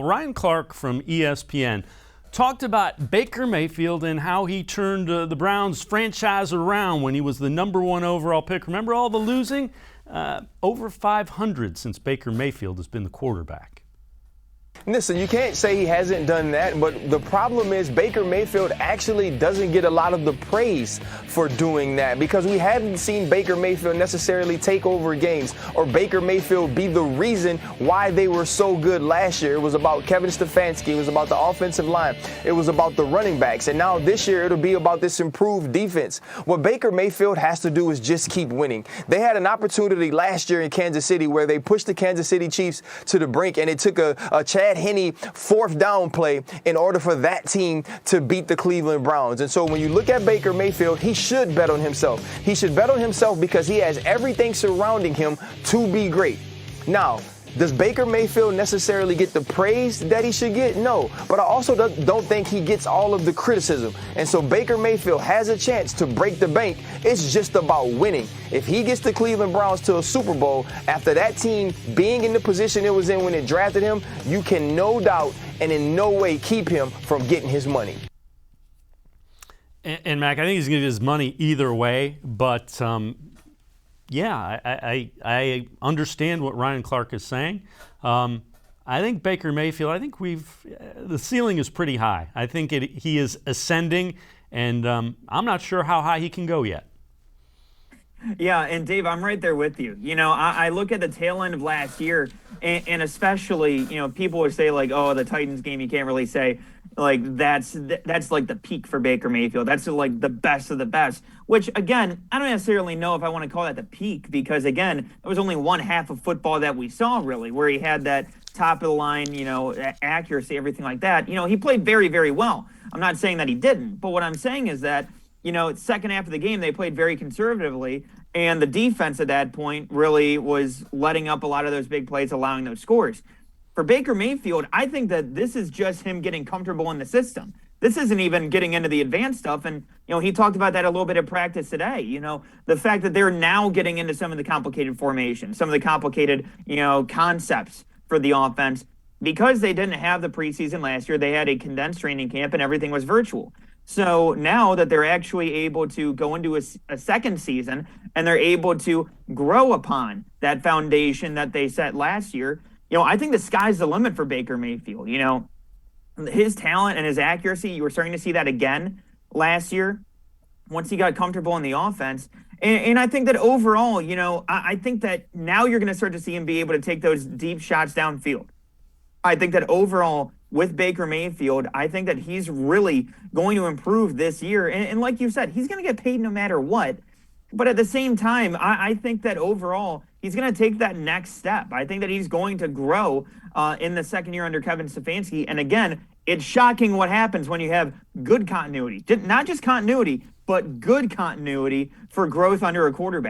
Ryan Clark from ESPN talked about Baker Mayfield and how he turned the Browns franchise around when he was the #1 overall pick. Remember all the losing? Over 500 since Baker Mayfield has been the quarterback. Listen, you can't say he hasn't done that, but the problem is Baker Mayfield actually doesn't get a lot of the praise for doing that because we haven't seen Baker Mayfield necessarily take over games or Baker Mayfield be the reason why they were so good last year. It was about Kevin Stefanski. It was about the offensive line. It was about the running backs. And now this year it'll be about this improved defense. What Baker Mayfield has to do is just keep winning. They had an opportunity last year in Kansas City where they pushed the Kansas City Chiefs to the brink, and it took a Chad Henne fourth down play in order for that team to beat the Cleveland Browns. And so when you look at Baker Mayfield, he should bet on himself. He should bet on himself because he has everything surrounding him to be great. Now, does Baker Mayfield necessarily get the praise that he should get? No. But I also don't think he gets all of the criticism. And so Baker Mayfield has a chance to break the bank. It's just about winning. If he gets the Cleveland Browns to a Super Bowl after that team being in the position it was in when it drafted him, you can no doubt and in no way keep him from getting his money. And Mac, I think he's going to get his money either way, but yeah, I understand what Ryan Clark is saying. I think Baker Mayfield, the ceiling is pretty high. I think he is ascending, and I'm not sure how high he can go yet. Yeah, and Dave, I'm right there with you. You know, I look at the tail end of last year, and especially, you know, people would say, like, oh, the Titans game, you can't really say, like, that's like the peak for Baker Mayfield. That's like the best of the best, which, again, I don't necessarily know if I want to call that the peak because, again, it was only one half of football that we saw, really, where he had that top of the line, you know, accuracy, everything like that. You know, he played very, very well. I'm not saying that he didn't, but what I'm saying is that, you know, second half of the game, they played very conservatively, and the defense at that point really was letting up a lot of those big plays, allowing those scores. For Baker Mayfield, I think that this is just him getting comfortable in the system. This isn't even getting into the advanced stuff, and, you know, he talked about that a little bit at practice today. You know, the fact that they're now getting into some of the complicated formations, some of the complicated, you know, concepts for the offense. Because they didn't have the preseason last year, they had a condensed training camp, and everything was virtual. So now that they're actually able to go into a second season and they're able to grow upon that foundation that they set last year, you know, I think the sky's the limit for Baker Mayfield. You know, his talent and his accuracy, you were starting to see that again last year once he got comfortable in the offense. And I think that overall, you know, I think that now you're going to start to see him be able to take those deep shots downfield. I think that overall, with Baker Mayfield, I think that he's really going to improve this year. And like you said, he's going to get paid no matter what. But at the same time, I think that overall, he's going to take that next step. I think that he's going to grow in the second year under Kevin Stefanski. And again, it's shocking what happens when you have good continuity. Not just continuity, but good continuity for growth under a quarterback.